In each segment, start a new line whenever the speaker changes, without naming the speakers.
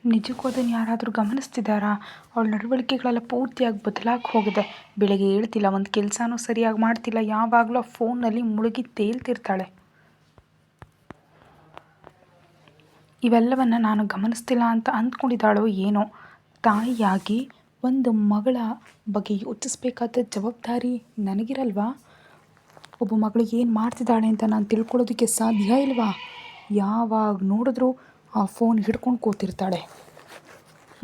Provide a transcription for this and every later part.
ನಿಜಕ್ಕೂ ಅದನ್ನು ಯಾರಾದರೂ ಗಮನಿಸ್ತಿದ್ದಾರಾ? ಅವಳ ನಡವಳಿಕೆಗಳೆಲ್ಲ ಪೂರ್ತಿಯಾಗಿ ಬದಲಾಗಿ ಹೋಗಿದೆ. ಬೆಳಗ್ಗೆ ಹೇಳ್ತಿಲ್ಲ, ಒಂದು ಕೆಲಸನೂ ಸರಿಯಾಗಿ ಮಾಡ್ತಿಲ್ಲ, ಯಾವಾಗಲೂ ಫೋನ್ನಲ್ಲಿ ಮುಳುಗಿ ತೇಲ್ತಿರ್ತಾಳೆ. ಇವೆಲ್ಲವನ್ನು ನಾನು ಗಮನಿಸ್ತಿಲ್ಲ ಅಂತ ಅಂದ್ಕೊಂಡಿದ್ದಾಳೋ ಏನೋ. ತಾಯಿಯಾಗಿ ಒಂದು ಮಗಳ ಬಗ್ಗೆ ಯೋಚಿಸ್ಬೇಕಾದ ಜವಾಬ್ದಾರಿ ನನಗಿರಲ್ವಾ? ಒಬ್ಬ ಮಗಳು ಏನು ಮಾಡ್ತಿದ್ದಾಳೆ ಅಂತ ನಾನು ತಿಳ್ಕೊಳ್ಳೋದಕ್ಕೆ ಸಾಧ್ಯ ಇಲ್ವಾ? ಯಾವಾಗ ನೋಡಿದ್ರೂ ಆ ಫೋನ್ ಹಿಡ್ಕೊಂಡು ಕೂತಿರ್ತಾಳೆ.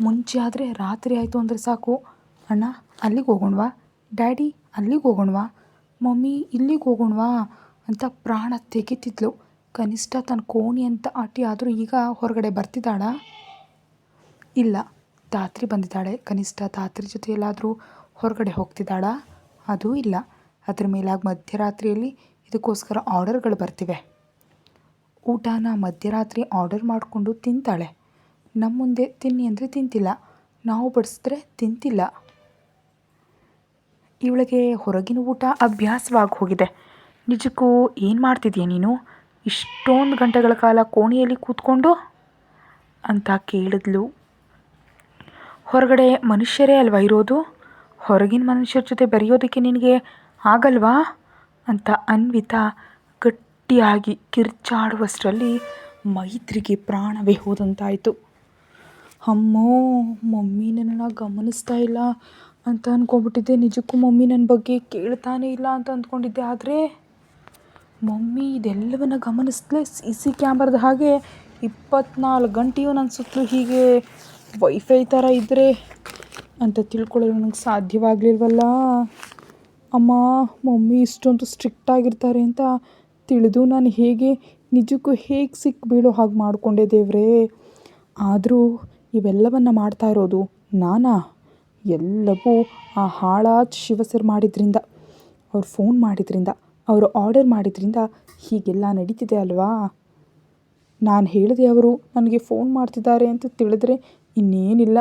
ಮುಂಚೆ ಆದರೆ ರಾತ್ರಿ ಆಯಿತು ಅಂದರೆ ಸಾಕು, ಅಣ್ಣ ಅಲ್ಲಿಗೆ ಹೋಗೋಣವಾ, ಡ್ಯಾಡಿ ಅಲ್ಲಿಗೆ ಹೋಗೋಣವಾ, ಮಮ್ಮಿ ಇಲ್ಲಿಗೆ ಹೋಗೋಣವಾ ಅಂತ ಪ್ರಾಣ ತೆಗಿತಿದ್ಲು. ಕನಿಷ್ಠ ತನ್ನ ಕೋಣಿ ಅಂತ ಆಟಿ ಆದರೂ ಈಗ ಹೊರಗಡೆ ಬರ್ತಿದ್ದಾಳಾ? ಇಲ್ಲ. ತಾತ್ರಿ ಬಂದಿದ್ದಾಳೆ, ಕನಿಷ್ಠ ತಾತ್ರಿ ಜೊತೆ ಎಲ್ಲಾದರೂ ಹೊರಗಡೆ ಹೋಗ್ತಿದ್ದಾಳಾ? ಅದೂ ಇಲ್ಲ. ಅದ್ರ ಮೇಲಾಗಿ ಮಧ್ಯರಾತ್ರಿಯಲ್ಲಿ ಇದಕ್ಕೋಸ್ಕರ ಆರ್ಡರ್ಗಳು ಬರ್ತಿವೆ. ಊಟನ ಮಧ್ಯರಾತ್ರಿ ಆರ್ಡರ್ ಮಾಡಿಕೊಂಡು ತಿಂತಾಳೆ. ನಮ್ಮ ಮುಂದೆ ತಿನ್ನಿ ಅಂದರೆ ತಿಂತಿಲ್ಲ, ನಾವು ಬಡಿಸಿದ್ರೆ ತಿಂತಿಲ್ಲ. ಇವಳಿಗೆ ಹೊರಗಿನ ಊಟ ಅಭ್ಯಾಸವಾಗಿ ಹೋಗಿದೆ. ನಿಜಕ್ಕೂ ಏನು ಮಾಡ್ತಿದ್ದೀಯ ನೀನು ಇಷ್ಟೊಂದು ಗಂಟೆಗಳ ಕಾಲ ಕೋಣೆಯಲ್ಲಿ ಕೂತ್ಕೊಂಡು ಅಂತ ಕೇಳಿದ್ಲು. ಹೊರಗಡೆ ಮನುಷ್ಯರೇ ಅಲ್ವಾ ಇರೋದು, ಹೊರಗಿನ ಮನುಷ್ಯರ ಜೊತೆ ಬೆರೆಯೋದಕ್ಕೆ ನಿನಗೆ ಆಗಲ್ವಾ ಅಂತ ಅನ್ವಿತಾ ಗಟ್ಟಿಯಾಗಿ ಕಿರ್ಚಾಡುವಷ್ಟರಲ್ಲಿ ಮೈತ್ರಿಗೆ ಪ್ರಾಣವೇ ಹೋದಂತಾಯಿತು. ಅಮ್ಮೋ, ಮಮ್ಮಿ ನನ್ನನ್ನು ಗಮನಿಸ್ತಾ ಇಲ್ಲ ಅಂತ ಅಂದ್ಕೊಂಡ್ಬಿಟ್ಟಿದ್ದೆ. ನಿಜಕ್ಕೂ ಮಮ್ಮಿ ನನ್ನ ಬಗ್ಗೆ ಕೇಳ್ತಾನೇ ಇಲ್ಲ ಅಂತ ಅಂದ್ಕೊಂಡಿದ್ದೆ. ಆದರೆ ಮಮ್ಮಿ ಇದೆಲ್ಲವನ್ನು ಗಮನಿಸ್ಲೇ CC ಕ್ಯಾಮ್ರಾದ ಹಾಗೆ 24 ಗಂಟೆಯೂ ನನ್ನ ಸುತ್ತಲೂ ಹೀಗೆ ವೈಫೈ ಥರ ಇದ್ದರೆ ಅಂತ ತಿಳ್ಕೊಳ್ಳೋದು ನನಗೆ ಸಾಧ್ಯವಾಗಲಿಲ್ವಲ್ಲ. ಅಮ್ಮ, ಮಮ್ಮಿ ಇಷ್ಟೊಂದು ಸ್ಟ್ರಿಕ್ಟ್ ಆಗಿರ್ತಾರೆ ಅಂತ ತಿಳಿದು ನಾನು ನಿಜಕ್ಕೂ ಹೇಗೆ ಸಿಕ್ಕಿಬೀಳೋ ಹಾಗೆ ಮಾಡಿಕೊಂಡೆ ದೇವ್ರೇ. ಆದರೂ ಇವೆಲ್ಲವನ್ನು ಮಾಡ್ತಾ ಇರೋದು ನಾನಾ? ಎಲ್ಲವೂ ಆ ಹಾಳಾದ ಶಿವಸರ್ ಮಾಡಿದ್ರಿಂದ, ಅವ್ರು ಫೋನ್ ಮಾಡಿದ್ರಿಂದ, ಅವರು ಆರ್ಡರ್ ಮಾಡಿದ್ರಿಂದ ಹೀಗೆಲ್ಲ ನಡೀತಿದೆ ಅಲ್ವಾ? ನಾನು ಹೇಳಿದೆ ಅವರು ನನಗೆ ಫೋನ್ ಮಾಡ್ತಿದ್ದಾರೆ ಅಂತ ತಿಳಿದ್ರೆ ಇನ್ನೇನಿಲ್ಲ,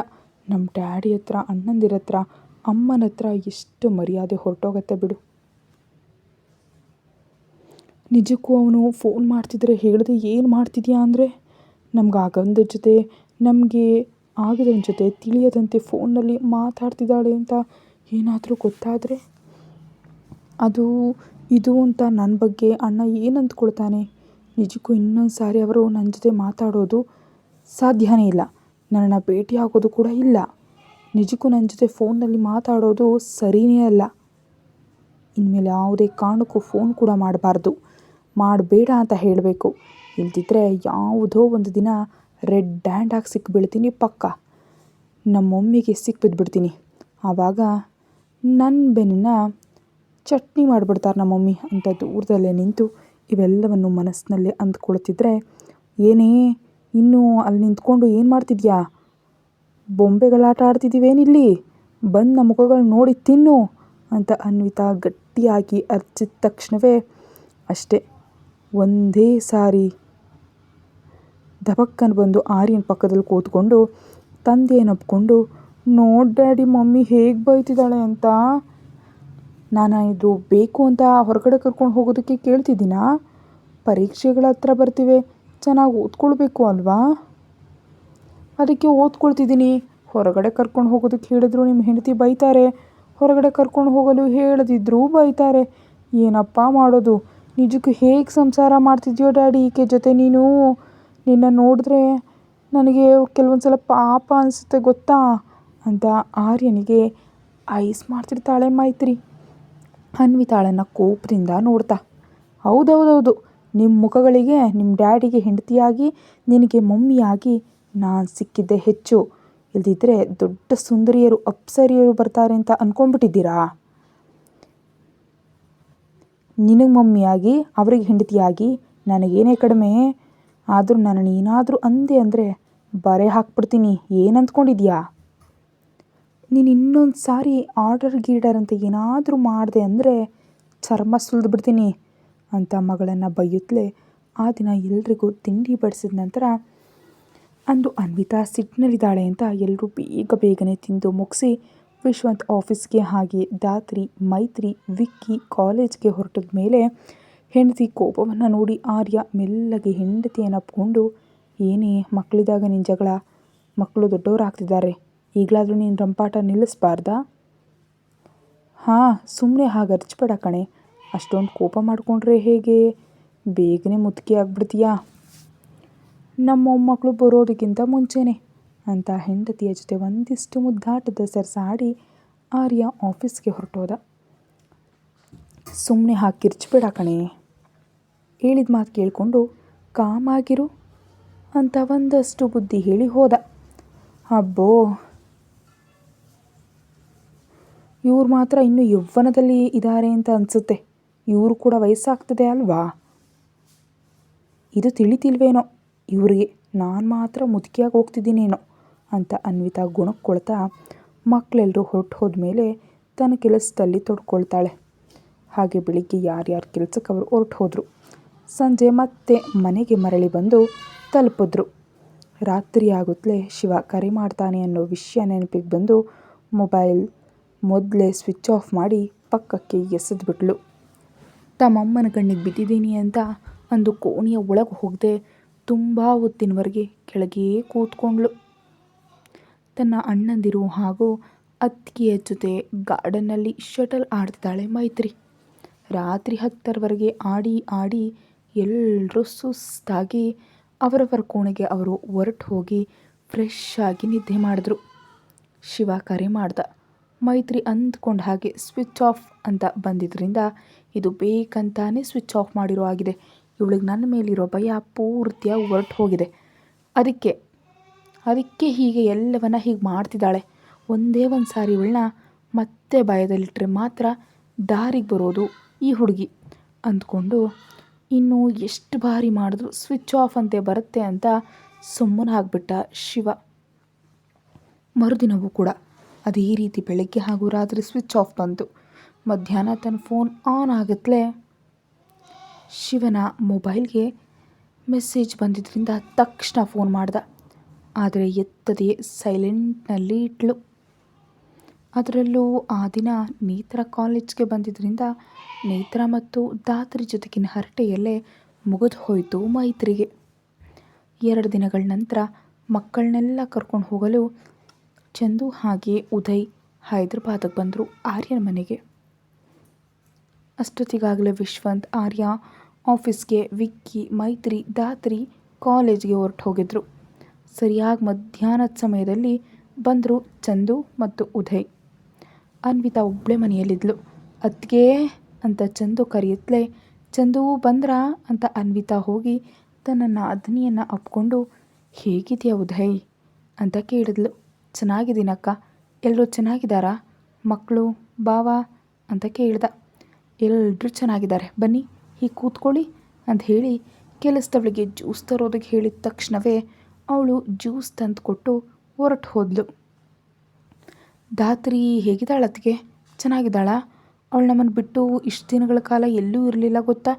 ನಮ್ಮ ಡ್ಯಾಡಿ ಹತ್ರ, ಅಣ್ಣಂದಿರ ಹತ್ರ, ಅಮ್ಮನ ಹತ್ರ ಎಷ್ಟು ಮರ್ಯಾದೆ ಹೊರಟೋಗತ್ತೆ ಬಿಡು. ನಿಜಕ್ಕೂ ಅವನು ಫೋನ್ ಮಾಡ್ತಿದ್ರೆ ಹೇಳಿದೆ ಏನು ಮಾಡ್ತಿದ್ಯಾ ಅಂದರೆ, ನಮ್ಗೆ ಆಗಂದ ಜೊತೆ, ನಮಗೆ ಆಗದವನ ಜೊತೆ ತಿಳಿಯದಂತೆ ಫೋನ್ನಲ್ಲಿ ಮಾತಾಡ್ತಿದ್ದಾಳೆ ಅಂತ ಏನಾದರೂ ಗೊತ್ತಾದರೆ ಅದು ಇದು ಅಂತ ನನ್ನ ಬಗ್ಗೆ ಅಣ್ಣ ಏನು ಅಂದ್ಕೊಳ್ತಾನೆ? ನಿಜಕ್ಕೂ ಇನ್ನೊಂದು ಸಾರಿ ಅವರು ನನ್ನ ಜೊತೆ ಮಾತಾಡೋದು ಸಾಧ್ಯನೇ ಇಲ್ಲ, ನನ್ನನ್ನು ಭೇಟಿಯಾಗೋದು ಕೂಡ ಇಲ್ಲ. ನಿಜಕ್ಕೂ ನನ್ನ ಜೊತೆ ಫೋನ್ನಲ್ಲಿ ಮಾತಾಡೋದು ಸರಿಯೇ ಅಲ್ಲ. ಇನ್ಮೇಲೆ ಯಾವುದೇ ಕಾರಣಕ್ಕೂ ಫೋನ್ ಕೂಡ ಮಾಡಬೇಡ ಅಂತ ಹೇಳಬೇಕು. ಇಲ್ದಿದ್ರೆ ಯಾವುದೋ ಒಂದು ದಿನ ರೆಡ್ ಹ್ಯಾಂಡಾಗಿ ಸಿಕ್ಕಿಬೀಳ್ತೀನಿ ಪಕ್ಕ. ನಮ್ಮ ಮಮ್ಮಿಗೆ ಸಿಕ್ಕಿಬಿದ್ಬಿಡ್ತೀನಿ. ಆವಾಗ ನನ್ನ ಬೆನ್ನನ್ನು ಚಟ್ನಿ ಮಾಡಿಬಿಡ್ತಾರೆ ನಮ್ಮ ಮಮ್ಮಿ ಅಂತ ದೂರದಲ್ಲೇ ನಿಂತು ಇವೆಲ್ಲವನ್ನು ಮನಸ್ಸಿನಲ್ಲೇ ಅಂದ್ಕೊಳ್ತಿದ್ರೆ, ಏನೇ ಇನ್ನೂ ಅಲ್ಲಿ ನಿಂತ್ಕೊಂಡು ಏನು ಮಾಡ್ತಿದ್ಯಾ? ಬೊಂಬೆಗಳಾಟ ಆಡ್ತಿದ್ದೀವೇನಿಲ್ಲಿ? ಬಂದು ನಮ್ಮ ಮುಖಗಳು ನೋಡಿ ತಿನ್ನು ಅಂತ ಅನ್ವಿತಾ ಗಟ್ಟಿಯಾಗಿ ಅರ್ಚಿದ ತಕ್ಷಣವೇ ಅಷ್ಟೇ, ಒಂದೇ ಸಾರಿ ದಬಕ್ಕನ್ನು ಬಂದು ಆರ್ಯನ ಪಕ್ಕದಲ್ಲಿ ಕೂತ್ಕೊಂಡು ತಂದೆಯನ್ನೊಪ್ಕೊಂಡು, ನೋಡಿ ಡ್ಯಾಡಿ ಮಮ್ಮಿ ಹೇಗೆ ಬೈತಿದ್ದಾಳೆ ಅಂತ. ನಾನು ಇದು ಬೇಕು ಅಂತ ಹೊರಗಡೆ ಕರ್ಕೊಂಡು ಹೋಗೋದಕ್ಕೆ ಕೇಳ್ತಿದ್ದೀನಾ? ಪರೀಕ್ಷೆಗಳ ಹತ್ರ ಬರ್ತಿವೆ, ಚೆನ್ನಾಗಿ ಓದ್ಕೊಳ್ಬೇಕು ಅಲ್ವಾ? ಅದಕ್ಕೆ ಓದ್ಕೊಳ್ತಿದ್ದೀನಿ. ಹೊರಗಡೆ ಕರ್ಕೊಂಡು ಹೋಗೋದಕ್ಕೆ ಹೇಳಿದ್ರು ನಿಮ್ಮ ಹೆಂಡತಿ ಬೈತಾರೆ, ಹೊರಗಡೆ ಕರ್ಕೊಂಡು ಹೋಗಲು ಹೇಳದಿದ್ರೂ ಬೈತಾರೆ. ಏನಪ್ಪ ಮಾಡೋದು? ನಿಜಕ್ಕೂ ಹೇಗೆ ಸಂಸಾರ ಮಾಡ್ತಿದ್ಯೋ ಡ್ಯಾಡಿ ಈಕೆ ಜೊತೆ ನೀನು? ನಿನ್ನ ನೋಡಿದ್ರೆ ನನಗೆ ಕೆಲವೊಂದು ಸಲ ಪಾಪ ಅನಿಸುತ್ತೆ ಗೊತ್ತಾ ಅಂತ ಆರ್ಯನಿಗೆ ಐಸ್ ಮಾಡ್ತಿರ್ತಾಳೆ ಮೈತ್ರಿ. ಅನ್ವಿತಾಳನ್ನು ಕೋಪದಿಂದ ನೋಡ್ತಾ, ಹೌದೌದೌದು, ನಿಮ್ಮ ಮುಖಗಳಿಗೆ ನಿಮ್ಮ ಡ್ಯಾಡಿಗೆ ಹೆಂಡತಿಯಾಗಿ ನಿನಗೆ ಮಮ್ಮಿಯಾಗಿ ನಾನು ಸಿಕ್ಕಿದ್ದೆ ಹೆಚ್ಚು. ಇಲ್ದಿದ್ರೆ ದೊಡ್ಡ ಸುಂದರಿಯರು ಅಪ್ಸರಿಯರು ಬರ್ತಾರೆ ಅಂತ ಅಂದ್ಕೊಂಡ್ಬಿಟ್ಟಿದ್ದೀರಾ? ನಿನಗೆ ಮಮ್ಮಿಯಾಗಿ ಅವರಿಗೆ ಹೆಂಡತಿಯಾಗಿ ನನಗೇನೇ ಕಡಿಮೆ? ಆದರೂ ನನ್ನನ್ನು ಏನಾದರೂ ಅಂದೆ ಅಂದರೆ ಬರೆ ಹಾಕ್ಬಿಡ್ತೀನಿ. ಏನು ಅಂದ್ಕೊಂಡಿದ್ಯಾ? ನೀನು ಇನ್ನೊಂದು ಸಾರಿ ಗೀಡರ್ ಅಂತ ಏನಾದರೂ ಮಾಡಿದೆ ಅಂದರೆ ಚರ್ಮ ಸುಲಿದು ಬಿಡ್ತೀನಿ ಅಂತ ಮಗಳನ್ನು ಬೈಯುತ್ತಲೇ ಆ ದಿನ ಎಲ್ರಿಗೂ ತಿಂಡಿ ಬಡಿಸಿದ ನಂತರ ಅಂದು ಅನ್ವಿತಾ ಸಿಟ್ಟಿನಲ್ಲಿದ್ದಾಳೆ ಅಂತ ಎಲ್ಲರೂ ಬೇಗನೆ ತಿಂದು ಮುಗಿಸಿ ವಿಶ್ವಂತ್ ಆಫೀಸ್ಗೆ, ಹಾಗೆ ದಾತ್ರಿ, ಮೈತ್ರಿ, ವಿಕ್ಕಿ ಕಾಲೇಜ್ಗೆ ಹೊರಟಿದ ಮೇಲೆ ಹೆಂಡತಿ ಕೋಪವನ್ನು ನೋಡಿ ಆರ್ಯ ಮೆಲ್ಲಗೆ ಹೆಂಡತಿಯನ್ನು ಅಪ್ಕೊಂಡು, ಏನೇ ಮಕ್ಕಳಿದ್ದಾಗ ನಿನ್ನ ಜಗಳ, ಮಕ್ಕಳು ದೊಡ್ಡವರಾಗ್ತಿದ್ದಾರೆ, ಈಗಲಾದರೂ ನೀನು ರಂಪಾಟ ನಿಲ್ಲಿಸ್ಬಾರ್ದಾ? ಹಾಂ, ಸುಮ್ಮನೆ ಹಾಗೆ ಅರ್ಚ್ಬೇಡ ಕಣೆ, ಅಷ್ಟೊಂದು ಕೋಪ ಮಾಡಿಕೊಂಡ್ರೆ ಹೇಗೆ? ಬೇಗನೆ ಮುದುಕಿ ಆಗ್ಬಿಡ್ತೀಯಾ? ನಮ್ಮ ಮೊಮ್ಮಕ್ಕಳು ಬರೋದಕ್ಕಿಂತ ಮುಂಚೆನೆ ಅಂತ ಹೆಂಡತಿಯ ಜೊತೆ ಒಂದಿಷ್ಟು ಮುದ್ದಾಟದ ಸರಸಾಡಿ ಆರ್ಯ ಆಫೀಸ್ಗೆ ಹೊರಟೋದ. ಸುಮ್ಮನೆ ಹಾಗೆ ಕಿರ್ಚ್ಬೇಡ ಕಣೆ, ಹೇಳಿದ ಮಾತು ಕೇಳಿಕೊಂಡು ಕಾಮಾಗಿರು ಅಂತ ಒಂದಷ್ಟು ಬುದ್ಧಿ ಹೇಳಿ ಹೋದ. ಅಬ್ಬೋ, ಇವ್ರು ಮಾತ್ರ ಇನ್ನೂ ಯೌವನದಲ್ಲಿ ಇದ್ದಾರೆ ಅಂತ ಅನಿಸುತ್ತೆ. ಇವರು ಕೂಡ ವಯಸ್ಸಾಗ್ತದೆ ಅಲ್ವಾ? ಇದು ತಿಳಿತಿಲ್ವೇನೋ ಇವರಿಗೆ, ನಾನು ಮಾತ್ರ ಮುದುಕಿಯಾಗಿ ಹೋಗ್ತಿದ್ದೀನೇನೋ ಅಂತ ಅನ್ವಿತಾ ಗುಣಕ್ಕೊಳ್ತಾ ಮಕ್ಕಳೆಲ್ಲರೂ ಹೊರಟು ಹೋದ್ಮೇಲೆ ತನ್ನ ಕೆಲಸದಲ್ಲಿ ತೊಡ್ಕೊಳ್ತಾಳೆ. ಹಾಗೆ ಬೆಳಿಗ್ಗೆ ಯಾರ್ಯಾರು ಕೆಲಸಕ್ಕೆ ಅವರು ಹೊರಟು ಹೋದರು. ಸಂಜೆ ಮತ್ತೆ ಮನೆಗೆ ಮರಳಿ ಬಂದು ತಲುಪಿದ್ರು. ರಾತ್ರಿ ಆಗುತ್ತಲೇ ಶಿವ ಕರೆ ಮಾಡ್ತಾನೆ ಅನ್ನೋ ವಿಷಯ ನೆನಪಿಗೆ ಬಂದು ಮೊಬೈಲ್ ಮೊದಲೇ ಸ್ವಿಚ್ ಆಫ್ ಮಾಡಿ ಪಕ್ಕಕ್ಕೆ ಎಸೆದ್ಬಿಟ್ಲು. ತಮ್ಮಮ್ಮನ ಕಣ್ಣಿಗೆ ಬಿದ್ದಿದ್ದೀನಿ ಅಂತ ಅಂದು ಕೋಣೆಯ ಒಳಗೆ ಹೋಗದೆ ತುಂಬ ಹೊತ್ತಿನವರೆಗೆ ಕೆಳಗೇ ಕೂತ್ಕೊಂಡ್ಳು. ತನ್ನ ಅಣ್ಣಂದಿರು ಹಾಗೂ ಅತ್ತಿಗೆಯ ಜೊತೆ ಗಾರ್ಡನ್ನಲ್ಲಿ ಶಟಲ್ ಆಡ್ತಿದ್ದಾಳೆ ಮೈತ್ರಿ. ರಾತ್ರಿ 10ರವರೆಗೆ ಆಡಿ ಆಡಿ ಎಲ್ಲರೂ ಸುಸ್ತಾಗಿ ಅವರವರ ಕೋಣೆಗೆ ಅವರು ಹೊರಟು ಹೋಗಿ ಫ್ರೆಶ್ ಆಗಿ ನಿದ್ದೆ ಮಾಡಿದ್ರು. ಶಿವ ಕರೆ ಮಾಡ್ದ. ಮೈತ್ರಿ ಅಂದ್ಕೊಂಡ ಹಾಗೆ ಸ್ವಿಚ್ ಆಫ್ ಅಂತ ಬಂದಿದ್ದರಿಂದ ಇದು ಬೇಕಂತಾನೆ ಸ್ವಿಚ್ ಆಫ್ ಮಾಡಿರೋ ಆಗಿದೆ, ಇವಳಿಗೆ ನನ್ನ ಮೇಲಿರೋ ಭಯ ಪೂರ್ತಿಯಾಗಿ ಹೊರಟು ಹೋಗಿದೆ, ಅದಕ್ಕೆ ಹೀಗೆ ಎಲ್ಲವನ್ನ ಹೀಗೆ ಮಾಡ್ತಿದ್ದಾಳೆ. ಒಂದೇ ಒಂದು ಸಾರಿ ಇವಳನ್ನ ಮತ್ತೆ ಭಯದಲ್ಲಿಟ್ಟರೆ ಮಾತ್ರ ದಾರಿಗೆ ಬರೋದು ಈ ಹುಡುಗಿ ಅಂದ್ಕೊಂಡು ಇನ್ನು ಎಷ್ಟು ಬಾರಿ ಮಾಡಿದ್ರು ಸ್ವಿಚ್ ಆಫ್ ಅಂತೆ ಬರುತ್ತೆ ಅಂತ ಸುಮ್ಮನಾಗ್ಬಿಟ್ಟ ಶಿವ. ಮರುದಿನವೂ ಕೂಡ ಅದೇ ರೀತಿ ಬೆಳಗ್ಗೆ ಹಾಗೂ ರಾತ್ರಿ ಸ್ವಿಚ್ ಆಫ್ ಬಂತು. ಮಧ್ಯಾಹ್ನ ತನ್ನ ಫೋನ್ ಆನ್ ಆಗುತ್ತಲೇ ಶಿವನ ಮೊಬೈಲ್ಗೆ ಮೆಸೇಜ್ ಬಂದಿದ್ದರಿಂದ ತಕ್ಷಣ ಫೋನ್ ಮಾಡ್ದ. ಆದರೆ ಎತ್ತದೇ ಸೈಲೆಂಟ್ನಲ್ಲಿ ಇಟ್ಲು. ಅದರಲ್ಲೂ ಆ ದಿನ ನೇತ್ರ ಕಾಲೇಜ್ಗೆ ಬಂದಿದ್ದರಿಂದ ನೇತ್ರ ಮತ್ತು ದಾತ್ರಿ ಜೊತೆಗಿನ ಹರಟೆಯಲ್ಲೇ ಮುಗಿದು ಹೋಯಿತು ಮೈತ್ರಿಗೆ. 2 ದಿನಗಳ ನಂತರ ಮಕ್ಕಳನ್ನೆಲ್ಲ ಕರ್ಕೊಂಡು ಹೋಗಲು ಚಂದು ಹಾಗೆ ಉದಯ್ ಹೈದರಾಬಾದಿಗೆ ಬಂದರು ಆರ್ಯನ ಮನೆಗೆ. ಅಷ್ಟೊತ್ತಿಗಾಗಲೇ ವಿಶ್ವಂತ್, ಆರ್ಯ ಆಫೀಸ್ಗೆ, ವಿಕ್ಕಿ, ಮೈತ್ರಿ, ದಾತ್ರಿ ಕಾಲೇಜ್ಗೆ ಹೊರಟು ಹೋಗಿದ್ರು. ಸರಿಯಾಗಿ ಮಧ್ಯಾಹ್ನದ ಸಮಯದಲ್ಲಿ ಬಂದರು ಚಂದು ಮತ್ತು ಉದಯ್. ಅನ್ವಿತಾ ಒಬ್ಬಳೇ ಮನೆಯಲ್ಲಿದ್ಲು. ಅತ್ತಿಗೆ ಅಂತ ಚಂದು ಕರೆಯುತ್ತಲೇ ಚಂದು ಬಂದ್ರಾ ಅಂತ ಅನ್ವಿತಾ ಹೋಗಿ ತನ್ನ ನಾದಿನಿಯನ್ನು ಅಪ್ಕೊಂಡು ಹೇಗಿದೆಯಾ ಉದಯ್ ಅಂತ ಕೇಳಿದ್ಲು. ಚೆನ್ನಾಗಿದ್ದೀನಕ್ಕ, ಎಲ್ಲರೂ ಚೆನ್ನಾಗಿದ್ದಾರಾ? ಮಕ್ಕಳು ಬಾವ ಅಂತ ಕೇಳ್ದ. ಎಲ್ಲರೂ ಚೆನ್ನಾಗಿದ್ದಾರೆ, ಬನ್ನಿ ಹೀಗೆ ಕೂತ್ಕೊಳ್ಳಿ ಅಂತ ಹೇಳಿ ಕೆಲಸದವಳಿಗೆ ಜ್ಯೂಸ್ ತರೋದಕ್ಕೆ ಹೇಳಿದ ತಕ್ಷಣವೇ ಅವಳು ಜ್ಯೂಸ್ ತಂದು ಕೊಟ್ಟು ಹೊರಟು ಹೋದ್ಲು. ದಾತ್ರಿ ಹೇಗಿದ್ದಾಳತ್ತಿಗೆ? ಚೆನ್ನಾಗಿದ್ದಾಳ? ಅವಳು ನಮ್ಮನ್ನು ಬಿಟ್ಟು ಇಷ್ಟು ದಿನಗಳ ಕಾಲ ಎಲ್ಲೂ ಇರಲಿಲ್ಲ ಗೊತ್ತಾ,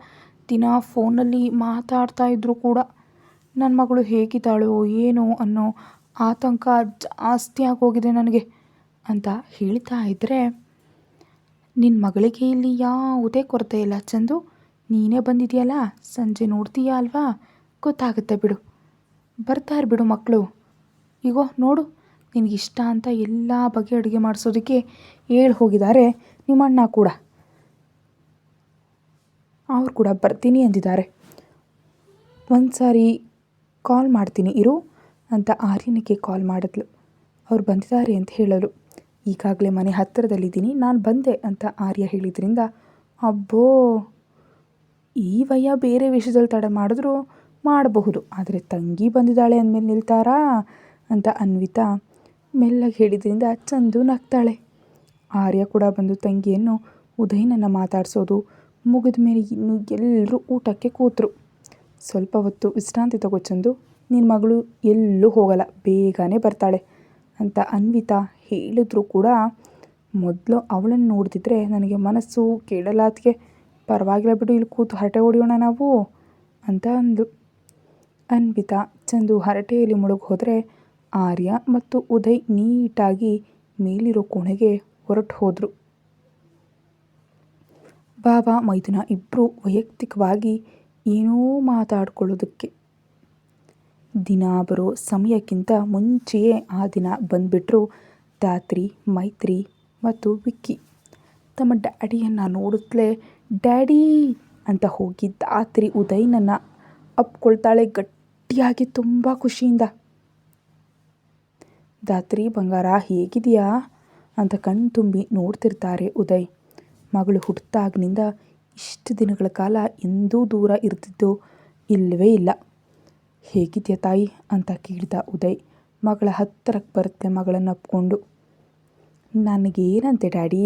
ದಿನ ಫೋನಲ್ಲಿ ಮಾತಾಡ್ತಾ ಇದ್ದರೂ ಕೂಡ. ನನ್ನ ಮಗಳು ಹೇಗಿದ್ದಾಳೋ ಏನೋ ಅನ್ನೋ ಆತಂಕ ಜಾಸ್ತಿ ಆಗೋಗಿದೆ ನನಗೆ ಅಂತ ಹೇಳ್ತಾ ಇದ್ದರೆ, ನಿನ್ನ ಮಗಳಿಗೆ ಇಲ್ಲಿ ಯಾವುದೇ ಕೊರತೆ ಇಲ್ಲ ಚಂದು, ನೀನೇ ಬಂದಿದೆಯಲ್ಲ, ಸಂಜೆ ನೋಡ್ತೀಯ ಅಲ್ವಾ, ಗೊತ್ತಾಗುತ್ತೆ ಬಿಡು, ಬರ್ತಾರೆ ಬಿಡು ಮಕ್ಕಳು. ಈಗೋ ನೋಡು, ನಿನಗಿಷ್ಟ ಅಂತ ಎಲ್ಲ ಬಗೆ ಅಡುಗೆ ಮಾಡಿಸೋದಕ್ಕೆ ಹೇಳಿ ಹೋಗಿದ್ದಾರೆ ನಿಮ್ಮ ಅಣ್ಣ ಕೂಡ, ಅವ್ರು ಕೂಡ ಬರ್ತೀನಿ ಅಂದಿದ್ದಾರೆ. ಒಂದು ಸಾರಿ ಕಾಲ್ ಮಾಡ್ತೀನಿ ಇರು ಅಂತ ಆರ್ಯನಿಗೆ ಕಾಲ್ ಮಾಡಿದ್ಲು. ಅವ್ರು ಬಂದಿದ್ದಾರೆ ಅಂತ ಹೇಳಲು. ಈಗಾಗಲೇ ಮನೆ ಹತ್ತಿರದಲ್ಲಿದ್ದೀನಿ, ನಾನು ಬಂದೆ ಅಂತ ಆರ್ಯ ಹೇಳಿದ್ರಿಂದ ಅಬ್ಬೋ, ಈ ವಯ್ಯ ಬೇರೆ ವಿಷಯದಲ್ಲಿ ತಡೆ ಮಾಡಿದ್ರು ಮಾಡಬಹುದು, ಆದರೆ ತಂಗಿ ಬಂದಿದ್ದಾಳೆ ಅಂದಮೇಲೆ ನಿಲ್ತಾರಾ ಅಂತ ಅನ್ವಿತಾ ಮೆಲ್ಲಗೆ ಹೇಳಿದ್ರಿಂದ ಚಂದು ನಗ್ತಾಳೆ. ಆರ್ಯ ಕೂಡ ಬಂದು ತಂಗಿಯನ್ನು ಉದಯನನ್ನು ಮಾತಾಡಿಸೋದು ಮುಗಿದ ಮೇಲೆ ಇನ್ನು ಎಲ್ಲರೂ ಊಟಕ್ಕೆ ಕೂತರು. ಸ್ವಲ್ಪ ಹೊತ್ತು ವಿಶ್ರಾಂತಿ ತಗೋ ಚಂದು, ನಿನ್ನ ಮಗಳು ಎಲ್ಲೂ ಹೋಗಲ್ಲ, ಬೇಗನೆ ಬರ್ತಾಳೆ ಅಂತ ಅನ್ವಿತಾ ಹೇಳಿದ್ರು ಕೂಡ ಮೊದಲು ಅವಳನ್ನು ನೋಡ್ತಿದ್ರೆ ನನಗೆ ಮನಸ್ಸು ಕೇಳಲಾತಿಗೆ, ಪರವಾಗಿಲ್ಲ ಬಿಡು, ಇಲ್ಲಿ ಕೂತು ಹರಟೆ ಹೊಡೆಯೋಣ ನಾವು ಅಂತ ಅಂದು. ಅನ್ವಿತಾ ಚಂದು ಹರಟೆಯಲ್ಲಿ ಮುಳುಗಿ ಹೋದರೆ ಆರ್ಯ ಮತ್ತು ಉದಯ್ ನೀಟಾಗಿ ಮೇಲಿರೋ ಕೋಣೆಗೆ ಹೊರಟು ಹೋದರು. ಬಾಬಾ ಮೈದುನ ಇಬ್ಬರು ವೈಯಕ್ತಿಕವಾಗಿ ಏನೋ ಮಾತಾಡ್ಕೊಳ್ಳೋದಕ್ಕೆ. ದಿನ ಬರೋ ಸಮಯಕ್ಕಿಂತ ಮುಂಚೆಯೇ ಆ ದಿನ ಬಂದುಬಿಟ್ರು ಧಾತ್ರಿ, ಮೈತ್ರಿ ಮತ್ತು ವಿಕ್ಕಿ. ತಮ್ಮ ಡ್ಯಾಡಿಯನ್ನು ನೋಡುತ್ತಲೇ ಡ್ಯಾಡೀ ಅಂತ ಹೋಗಿ ಧಾತ್ರಿ ಉದಯ್ನನ್ನು ಅಪ್ಕೊಳ್ತಾಳೆ ಗಟ್ಟಿಯಾಗಿ, ತುಂಬ ಖುಷಿಯಿಂದ. ಧಾತ್ರಿ ಬಂಗಾರ ಹೇಗಿದೆಯಾ ಅಂತ ಕಣ್ಣು ತುಂಬಿ ನೋಡ್ತಿರ್ತಾರೆ ಉದಯ್. ಮಗಳು ಹುಟ್ಟಿದಾಗಿನಿಂದ ಇಷ್ಟು ದಿನಗಳ ಕಾಲ ಎಂದೂ ದೂರ ಇರ್ತಿದ್ದು ಇಲ್ಲವೇ ಇಲ್ಲ. ಹೇಗಿದೆಯಾ ತಾಯಿ ಅಂತ ಕೇಳಿದ ಉದಯ್. ಮಗಳ ಹತ್ತಿರಕ್ಕೆ ಬರುತ್ತೆ ಮಗಳನ್ನು ಅಪ್ಕೊಂಡು. ನನಗೇನಂತೆ ಡ್ಯಾಡಿ,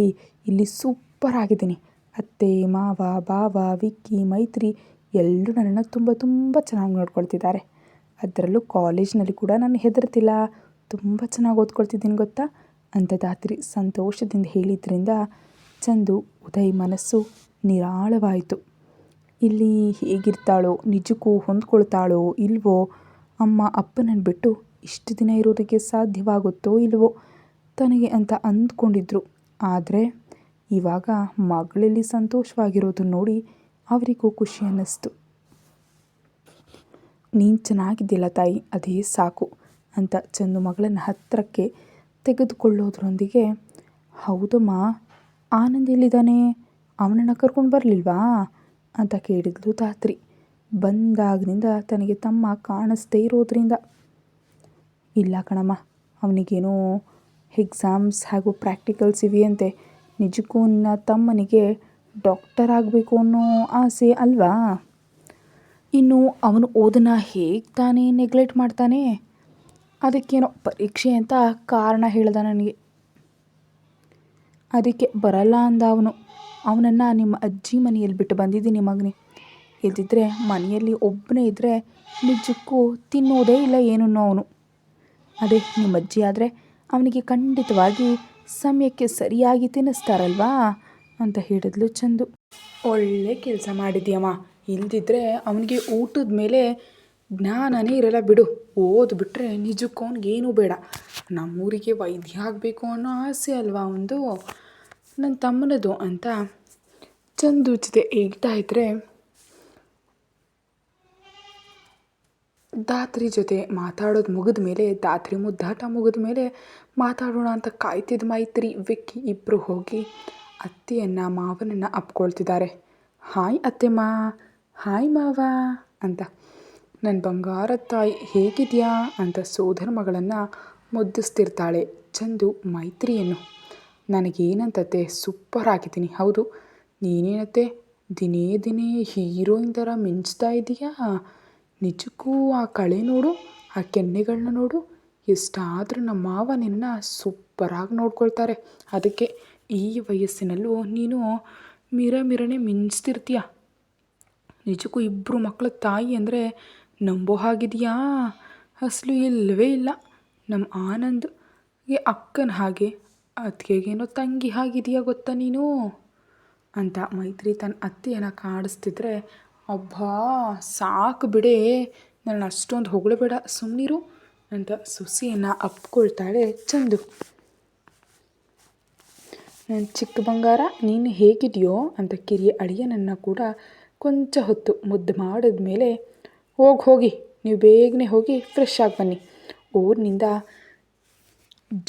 ಇಲ್ಲಿ ಸೂಪರ್ ಆಗಿದ್ದೀನಿ. ಅತ್ತೆ, ಮಾವ, ಬಾವ, ವಿಕ್ಕಿ, ಮೈತ್ರಿ ಎಲ್ಲರೂ ನನ್ನನ್ನು ತುಂಬ ತುಂಬ ಚೆನ್ನಾಗಿ ನೋಡ್ಕೊಳ್ತಿದ್ದಾರೆ. ಅದರಲ್ಲೂ ಕಾಲೇಜ್ನಲ್ಲಿ ಕೂಡ ನಾನು ಹೆದರ್ತಿಲ್ಲ, ತುಂಬ ಚೆನ್ನಾಗಿ ಓದ್ಕೊಳ್ತಿದ್ದೀನಿ ಗೊತ್ತಾ ಅಂತ ಧಾತ್ರಿ ಸಂತೋಷದಿಂದ ಹೇಳಿದ್ರಿಂದ ಚಂದು ಉದಯ್ ಮನಸ್ಸು ನಿರಾಳವಾಯಿತು. ಇಲ್ಲಿ ಹೇಗಿರ್ತಾಳೋ, ನಿಜಕ್ಕೂ ಹೊಂದ್ಕೊಳ್ತಾಳೋ ಇಲ್ವೋ, ಅಮ್ಮ ಅಪ್ಪನನ್ನು ಬಿಟ್ಟು ಇಷ್ಟು ದಿನ ಇರೋದಕ್ಕೆ ಸಾಧ್ಯವಾಗುತ್ತೋ ಇಲ್ವೋ ತನಗೆ ಅಂತ ಅಂದ್ಕೊಂಡಿದ್ರು. ಆದರೆ ಇವಾಗ ಮಗಳಲ್ಲಿ ಸಂತೋಷವಾಗಿರೋದನ್ನು ನೋಡಿ ಅವರಿಗೂ ಖುಷಿ ಅನ್ನಿಸ್ತು. ನೀನು ಚೆನ್ನಾಗಿದ್ದಿಲ್ಲ ತಾಯಿ, ಅದೇ ಸಾಕು ಅಂತ ಚಂದು ಮಗಳನ್ನು ಹತ್ತಿರಕ್ಕೆ ತೆಗೆದುಕೊಳ್ಳೋದ್ರೊಂದಿಗೆ, ಹೌದಮ್ಮ, ಆನಂದ್ ಎಲ್ಲಿದ್ದಾನೆ, ಅವನನ್ನು ಕರ್ಕೊಂಡು ಬರಲಿಲ್ವಾ ಅಂತ ಕೇಳಿದ್ಲು ಧಾತ್ರಿ. ಬಂದಾಗಿನಿಂದ ತನಗೆ ತಮ್ಮ ಕಾಣಿಸ್ದೇ ಇರೋದ್ರಿಂದ. ಇಲ್ಲ ಕಣಮ್ಮ, ಅವನಿಗೇನೋ ಎಕ್ಸಾಮ್ಸ್ ಹಾಗೂ ಪ್ರಾಕ್ಟಿಕಲ್ಸ್ ಇವೆಯಂತೆ. ನಿಜಕ್ಕೂ ನಿನ್ನ ತಮ್ಮನಿಗೆ ಡಾಕ್ಟರ್ ಆಗಬೇಕು ಅನ್ನೋ ಆಸೆ ಅಲ್ವಾ? ಇನ್ನು ಅವನು ಓದನ್ನು ಹೇಗೆ ತಾನೇ ನೆಗ್ಲೆಕ್ಟ್ ಮಾಡ್ತಾನೆ? ಅದಕ್ಕೇನೋ ಪರೀಕ್ಷೆ ಅಂತ ಕಾರಣ ಹೇಳ್ದ ನನಗೆ. ಅದಕ್ಕೆ ಬರಲ್ಲ ಅಂದ ಅವನು. ಅವನನ್ನು ನಿಮ್ಮ ಅಜ್ಜಿ ಮನೆಯಲ್ಲಿ ಬಿಟ್ಟು ಬಂದಿದ್ದೀನಿ ಮಗನೇ. ಇಲ್ದಿದ್ರೆ ಮನೆಯಲ್ಲಿ ಒಬ್ಬನೇ ಇದ್ದರೆ ನಿಜಕ್ಕೂ ತಿನ್ನೋದೇ ಇಲ್ಲ ಏನನ್ನೋ ಅವನು. ಅದೇ ನಿಮ್ಮ ಅಜ್ಜಿ ಆದರೆ ಅವನಿಗೆ ಖಂಡಿತವಾಗಿ ಸಮಯಕ್ಕೆ ಸರಿಯಾಗಿ ತಿನ್ನಿಸ್ತಾರಲ್ವಾ ಅಂತ ಹೇಳಿದ್ಲು ಚಂದು. ಒಳ್ಳೆ ಕೆಲಸ ಮಾಡಿದ್ಯಮ್ಮ. ಇಲ್ದಿದ್ರೆ ಅವನಿಗೆ ಊಟದ ಮೇಲೆ ಜ್ಞಾನನೇ ಇರಲ್ಲ ಬಿಡು. ಓದ್ಬಿಟ್ರೆ ನಿಜಕ್ಕೂ ಅವನಿಗೇನೂ ಬೇಡ. ನಮ್ಮೂರಿಗೆ ವೈದ್ಯ ಆಗಬೇಕು ಅನ್ನೋ ಆಸೆ ಅಲ್ವಾ ಅವನದು, ನನ್ನ ತಮ್ಮನದು ಅಂತ ಚಂದು ಜೊತೆ ಹೇಳ್ತಾ ಇದ್ದರೆ ಧಾತ್ರಿ ಜೊತೆ ಮಾತಾಡೋದು ಮುಗಿದ ಮೇಲೆ, ಧಾತ್ರಿ ಮುದ್ದಾಟ ಮುಗಿದ ಮೇಲೆ ಮಾತಾಡೋಣ ಅಂತ ಕಾಯ್ತಿದ್ದ ಮೈತ್ರಿ, ವಿಕ್ಕಿ ಇಬ್ಬರು ಹೋಗಿ ಅತ್ತೆಯನ್ನು ಮಾವನನ್ನು ಅಪ್ಕೊಳ್ತಿದ್ದಾರೆ. ಹಾಯ್ ಅತ್ತೆಮ್ಮ, ಹಾಯ್ ಮಾವ ಅಂತ. ನನ್ನ ಬಂಗಾರ ತಾಯಿ ಹೇಗಿದೆಯಾ ಅಂತ ಸೋದರ ಮಗಳನ್ನು ಮುದ್ದಿಸ್ತಿರ್ತಾಳೆ ಚಂದು ಮೈತ್ರಿಯನ್ನು. ನನಗೇನಂತತ್ತೆ, ಸೂಪರ್ ಆಗಿದ್ದೀನಿ. ಹೌದು, ನೀನೇನತ್ತೆ ದಿನೇ ದಿನೇ ಹೀರೋಯಿನ್ ಥರ ಮಿಂಚ್ತಾ ಇದೆಯಾ? ನಿಜಕ್ಕೂ ಆ ಕಳೆ ನೋಡು, ಆ ಕೆನ್ನೆಗಳನ್ನ ನೋಡು, ಎಷ್ಟಾದರೂ ನಮ್ಮ ಮಾವ ನಿನ್ನ ಸೂಪರಾಗಿ ನೋಡ್ಕೊಳ್ತಾರೆ. ಅದಕ್ಕೆ ಈ ವಯಸ್ಸಿನಲ್ಲೂ ನೀನು ಮಿರನೆ ಮಿಂಚ್ತಿರ್ತೀಯ. ನಿಜಕ್ಕೂ ಇಬ್ಬರು ಮಕ್ಕಳ ತಾಯಿ ಅಂದರೆ ನಂಬೋ ಹಾಗಿದೆಯಾ? ಅಸಲು ಇಲ್ಲವೇ ಇಲ್ಲ. ನಮ್ಮ ಆನಂದ್ಗೆ ಅಕ್ಕನ ಹಾಗೆ, ಅತ್ತಿಗೆಗೇನೋ ತಂಗಿ ಹಾಗಿದೆಯಾ ಗೊತ್ತಾ ನೀನು ಅಂತ ಮೈತ್ರಿ ತನ್ನ ಅತ್ತೆಯನ್ನು ಕಾಡಿಸ್ತಿದ್ರೆ, ಅಬ್ಬಾ ಸಾಕು ಬಿಡೇ, ನನ್ನ ಅಷ್ಟೊಂದು ಹೊಗಳಬೇಡ, ಸುಮ್ಮನಿರು ಅಂತ ಸೊಸೆಯನ್ನು ಅಪ್ಕೊಳ್ತಾಳೆ ಚಂದು. ನನ್ನ ಚಿಕ್ಕ ಬಂಗಾರ, ನೀನು ಹೇಗಿದೆಯೋ ಅಂತ ಕಿರಿಯ ಅಳಿಯನನ್ನು ಕೂಡ ಕೊಂಚ ಹೊತ್ತು ಮುದ್ದು ಮಾಡಿದ್ಮೇಲೆ, ಹೋಗಿ ನೀವು ಬೇಗನೆ ಹೋಗಿ ಫ್ರೆಶ್ ಆಗಿ ಬನ್ನಿ. ಊರಿನಿಂದ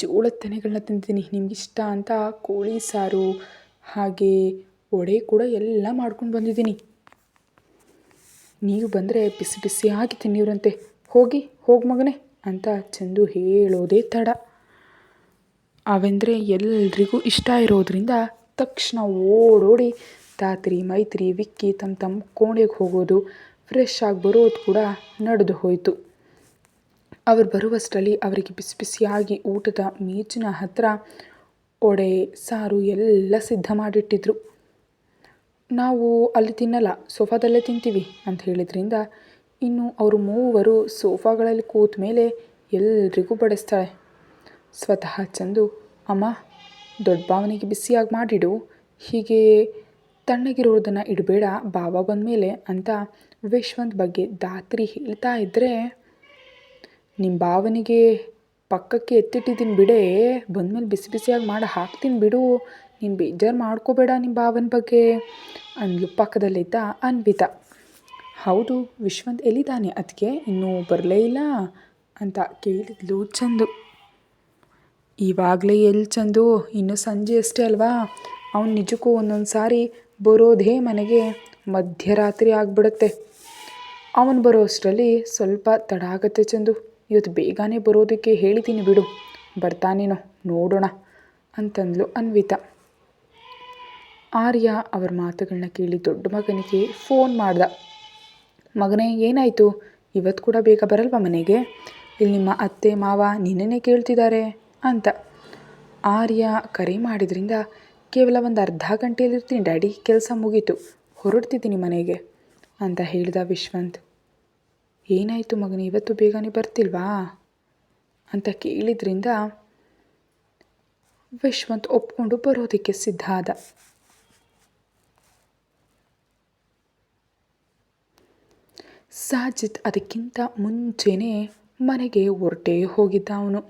ಜೋಳದ ತೆನೆಗಳನ್ನ ತಿಂತೀನಿ, ನಿಮಗಿಷ್ಟ ಅಂತ ಕೋಳಿ ಸಾರು ಹಾಗೆ ವಡೆ ಕೂಡ ಎಲ್ಲ ಮಾಡ್ಕೊಂಡು ಬಂದಿದ್ದೀನಿ. ನೀವು ಬಂದರೆ ಬಿಸಿ ಬಿಸಿಯಾಗಿ ತಿನ್ನಿವ್ರಂತೆ. ಹೋಗಿ ಮಗನೇ ಅಂತ ಚಂದು ಹೇಳೋದೇ ತಡ. ಅವೆಂದರೆ ಎಲ್ರಿಗೂ ಇಷ್ಟ ಇರೋದ್ರಿಂದ ತಕ್ಷಣ ಓಡೋಡಿ ಧಾತ್ರಿ, ಮೈತ್ರಿ, ವಿಕ್ಕಿ ತಮ್ಮ ಕೋಣೆಗೆ ಹೋಗೋದು, ಫ್ರೆಶ್ ಆಗಿ ಬರೋದು ಕೂಡ ನಡೆದು ಹೋಯಿತು. ಅವರು ಬರುವಷ್ಟರಲ್ಲಿ ಅವರಿಗೆ ಬಿಸಿ ಬಿಸಿಯಾಗಿ ಊಟದ ಮೇಜಿನ ಹತ್ತಿರ ವಡೆ ಸಾರು ಎಲ್ಲ ಸಿದ್ಧ ಮಾಡಿಟ್ಟಿದ್ರು. ನಾವು ಅಲ್ಲಿ ತಿನ್ನಲ್ಲ, ಸೋಫಾದಲ್ಲೇ ತಿಂತೀವಿ ಅಂತ ಹೇಳಿದ್ರಿಂದ ಇನ್ನು ಅವರು ಮೂವರು ಸೋಫಾಗಳಲ್ಲಿ ಕೂತ ಮೇಲೆ ಎಲ್ರಿಗೂ ಬಡಿಸ್ತಾಳೆ. ಸ್ವತಃ ಚಂದು, ಅಮ್ಮ ದೊಡ್ಡ ಬಾವನಿಗೆ ಬಿಸಿಯಾಗಿ ಮಾಡಿಡು, ಹೀಗೆ ತಣ್ಣಗಿರೋದನ್ನು ಇಡಬೇಡ ಬಾವ ಬಂದಮೇಲೆ ಅಂತ ವಿಶ್ವಂತ್ ಬಗ್ಗೆ ಧಾತ್ರಿ ಹೇಳ್ತಾ ಇದ್ದರೆ, ನಿಮ್ಮ ಭಾವನಿಗೆ ಪಕ್ಕಕ್ಕೆ ಎತ್ತಿಟ್ಟಿದ್ದೀನಿ ಬಿಡೇ, ಬಂದಮೇಲೆ ಬಿಸಿ ಬಿಸಿಯಾಗಿ ಮಾಡಿ ಹಾಕ್ತೀನಿ ಬಿಡು, ನೀನು ಬೇಜಾರು ಮಾಡ್ಕೋಬೇಡ ನಿಮ್ಮ ಭಾವನ ಬಗ್ಗೆ ಅಂದ್ಲು ಪಕ್ಕದಲ್ಲಿದ್ದ ಅನ್ವಿತಾ. ಹೌದು, ವಿಶ್ವಂತ್ ಎಲ್ಲಿದ್ದಾನೆ ಅದಕ್ಕೆ ಇನ್ನೂ ಬರಲೇ ಇಲ್ಲ ಅಂತ ಕೇಳಿದ್ಲು ಚಂದು. ಇವಾಗಲೇ ಎಲ್ಲಿ ಚಂದು, ಇನ್ನು ಸಂಜೆ ಅಷ್ಟೇ ಅಲ್ವಾ, ಅವನು ನಿಜಕ್ಕೂ ಒಂದೊಂದು ಸಾರಿ ಬರೋದೇ ಮನೆಗೆ ಮಧ್ಯರಾತ್ರಿ ಆಗಿಬಿಡುತ್ತೆ. ಅವನು ಬರೋ ಅಷ್ಟರಲ್ಲಿ ಸ್ವಲ್ಪ ತಡ ಆಗುತ್ತೆ ಚಂದು. ಇವತ್ತು ಬೇಗನೆ ಬರೋದಕ್ಕೆ ಹೇಳಿದ್ದೀನಿ ಬಿಡು, ಬರ್ತಾನೇನೋ ನೋಡೋಣ ಅಂತಂದ್ಲು ಅನ್ವಿತಾ. ಆರ್ಯ ಅವ್ರ ಮಾತುಗಳನ್ನ ಕೇಳಿ ದೊಡ್ಡ ಮಗನಿಗೆ ಫೋನ್ ಮಾಡ್ದ. ಮಗನೇ ಏನಾಯಿತು, ಇವತ್ತು ಕೂಡ ಬೇಗ ಬರಲ್ವಾ ಮನೆಗೆ? ಇಲ್ಲಿ ನಿಮ್ಮ ಅತ್ತೆ ಮಾವ ನಿನ್ನೆನೇ ಕೇಳ್ತಿದ್ದಾರೆ ಅಂತ. ಆರ್ಯ ಕರೆ ಮಾಡಿದ್ರಿಂದ ಕೇವಲ ಒಂದು ಅರ್ಧ ಗಂಟೆಯಲ್ಲಿರ್ತೀನಿ ಡ್ಯಾಡಿ, ಕೆಲಸ ಮುಗೀತು, ಹೊರಡ್ತಿದ್ದೀನಿ ಮನೆಗೆ ಅಂತ ಹೇಳ್ದ ವಿಶ್ವಂತ್. ಏನಾಯಿತು ಮಗನೇ, ಇವತ್ತು ಬೇಗನೆ ಬರ್ತಿಲ್ವಾ ಅಂತ ಕೇಳಿದ್ರಿಂದ ವಿಶ್ವಂತ್ ಒಪ್ಕೊಂಡು ಬರೋದಕ್ಕೆ ಸಿದ್ಧ ಆದ. ಸಾಜಿದ್ ಅದಕ್ಕಿಂತ ಮುಂಚೆನೇ ಮನೆಗೆ ಹೊರಟೇ ಹೋಗಿದ್ದ ಅವನು.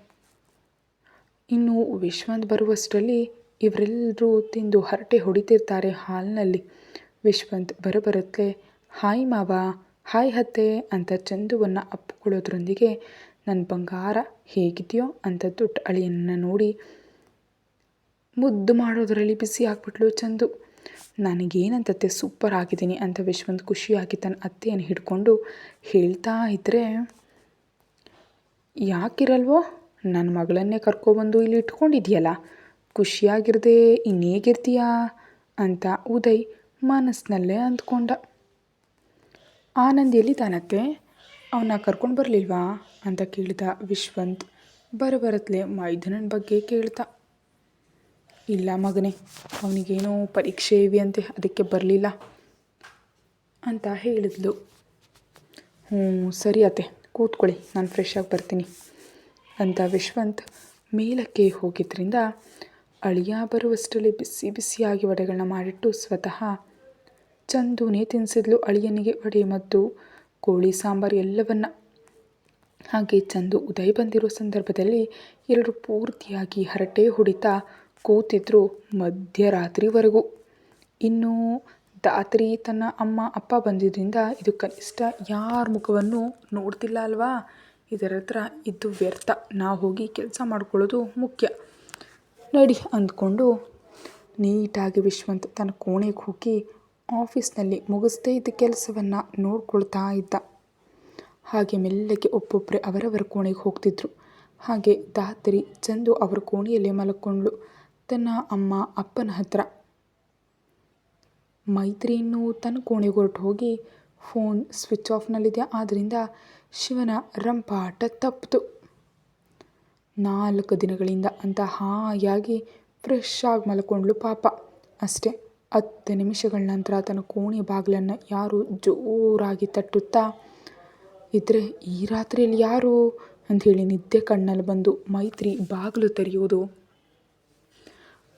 ಇನ್ನು ವಿಶ್ವಂತ್ ಬರುವಷ್ಟರಲ್ಲಿ ಇವರೆಲ್ಲರೂ ತಿಂದು ಹರಟೆ ಹೊಡಿತಿರ್ತಾರೆ ಹಾಲ್ನಲ್ಲಿ. ವಿಶ್ವಂತ್ ಬರಬರುತ್ತಲೇ ಹಾಯ್ ಮಾವ, ಹಾಯ್ ಅತ್ತೆ ಅಂತ ಚಂದುವನ್ನು ಅಪ್ಪಿಕೊಳ್ಳೋದ್ರೊಂದಿಗೆ ನನ್ನ ಬಂಗಾರ ಹೇಗಿದೆಯೋ ಅಂತ ದೊಡ್ಡ ಅಳಿಯನ್ನ ನೋಡಿ ಮುದ್ದು ಮಾಡೋದರಲ್ಲಿ ಬಿಸಿ ಆಗ್ಬಿಟ್ಲು ಚಂದು. ನನಗೇನಂತತ್ತೆ ಸೂಪರ್ ಆಗಿದ್ದೀನಿ ಅಂತ ವಿಶ್ವಂತ್ ಖುಷಿಯಾಗಿ ತನ್ನ ಅತ್ತೆಯನ್ನು ಹಿಡ್ಕೊಂಡು ಹೇಳ್ತಾ ಇದ್ದರೆ, ಯಾಕಿರಲ್ವೋ, ನನ್ನ ಮಗಳನ್ನೇ ಕರ್ಕೊಬಂದು ಇಲ್ಲಿ ಇಟ್ಕೊಂಡಿದ್ಯಲ್ಲ, ಖುಷಿಯಾಗಿರದೆ ಇನ್ನೇಗಿರ್ತೀಯಾ ಅಂತ ಉದಯ್ ಮನಸ್ಸಿನಲ್ಲೇ ಅಂದ್ಕೊಂಡ. ಆನಂದ್ ಎಲ್ಲಿದ್ದಾನತ್ತೆ, ಅವನ್ನ ಕರ್ಕೊಂಡು ಬರಲಿಲ್ವಾ ಅಂತ ಕೇಳಿದ ವಿಶ್ವಂತ್ ಬರಬರತ್ಲೆ ಮೈದುನನ ಬಗ್ಗೆ ಕೇಳ್ತಾ. ಇಲ್ಲ ಮಗನೇ, ಅವನಿಗೇನೋ ಪರೀಕ್ಷೆ ಇವೆಯಂತೆ, ಅದಕ್ಕೆ ಬರಲಿಲ್ಲ ಅಂತ ಹೇಳಿದ್ಲು. ಸರಿ ಅತ್ತೆ, ಕೂತ್ಕೊಳ್ಳಿ, ನಾನು ಫ್ರೆಶ್ ಆಗಿ ಬರ್ತೀನಿ ಅಂತ ವಿಶ್ವಂತ್ ಮೇಲಕ್ಕೆ ಹೋಗಿದ್ದರಿಂದ ಅಳಿಯ ಬರುವಷ್ಟರಲ್ಲಿ ಬಿಸಿ ಬಿಸಿಯಾಗಿ ವಡೆಗಳನ್ನ ಮಾಡಿಟ್ಟು ಸ್ವತಃ ಚಂದೂನೇ ತಿನ್ನಿಸಿದ್ಲು ಅಳಿಯನಿಗೆ ವಡೆ ಮತ್ತು ಕೋಳಿ ಸಾಂಬಾರು ಎಲ್ಲವನ್ನ. ಹಾಗೆ ಚಂದು ಉದಯ್ ಬಂದಿರೋ ಸಂದರ್ಭದಲ್ಲಿ ಎಲ್ಲರೂ ಪೂರ್ತಿಯಾಗಿ ಹರಟೆ ಹೊಡಿತಾ ಕೂತಿದ್ರು ಮಧ್ಯರಾತ್ರಿವರೆಗೂ. ಇನ್ನು ದಾತ್ರಿ ತನ್ನ ಅಮ್ಮ ಅಪ್ಪ ಬಂದಿದ್ದರಿಂದ ಇದು ಕನಿಷ್ಠ ಯಾರ ಮುಖವನ್ನು ನೋಡ್ತಿಲ್ಲ ಅಲ್ವಾ, ಇದರ ಹತ್ರ ಇದ್ದು ವ್ಯರ್ಥ, ನಾವು ಹೋಗಿ ಕೆಲಸ ಮಾಡ್ಕೊಳ್ಳೋದು ಮುಖ್ಯ ನಡಿ ಅಂದ್ಕೊಂಡು ನೀಟಾಗಿ ವಿಶ್ವಂತ್ ತನ್ನ ಕೋಣೆಗೆ ಹೋಗಿ ಆಫೀಸ್ನಲ್ಲಿ ಮುಗಿಸ್ದೇ ಇದ್ದ ಕೆಲಸವನ್ನು ನೋಡ್ಕೊಳ್ತಾ ಇದ್ದ. ಹಾಗೆ ಮೆಲ್ಲಗೆ ಒಬ್ಬೊಬ್ಬರೇ ಅವರವರ ಕೋಣೆಗೆ ಹೋಗ್ತಿದ್ರು. ಹಾಗೆ ದಾತ್ರಿ ಚಂದು ಅವರ ಕೋಣೆಯಲ್ಲೇ ಮಲ್ಕೊಂಡ್ಳು ತನ್ನ ಅಮ್ಮ ಅಪ್ಪನ ಹತ್ರ. ಮೈತ್ರಿ ಇನ್ನೂ ತನ್ನ ಕೋಣೆಗೆ ಹೊರಟು ಹೋಗಿ ಫೋನ್ ಸ್ವಿಚ್ ಆಫ್ನಲ್ಲಿದೆ, ಆದ್ದರಿಂದ ಶಿವನ ರಂಪಾಟ ತಪ್ಪಿತು. 4 ದಿನಗಳಿಂದ ಅಂತ ಹಾಯಾಗಿ ಫ್ರೆಶ್ ಆಗಿ ಮಲ್ಕೊಂಡ್ಳು ಪಾಪ. ಅಷ್ಟೇ 10 ನಿಮಿಷಗಳ ನಂತರ ತನ್ನ ಕೋಣೆ ಬಾಗಿಲನ್ನು ಯಾರು ಜೋರಾಗಿ ತಟ್ಟುತ್ತಾ ಇದ್ದರೆ, ಈ ರಾತ್ರಿಯಲ್ಲಿ ಯಾರು ಅಂಥೇಳಿ ನಿದ್ದೆ ಕಣ್ಣಲ್ಲಿ ಬಂದು ಮೈತ್ರಿ ಬಾಗಿಲು ತೆರೆಯೋದು.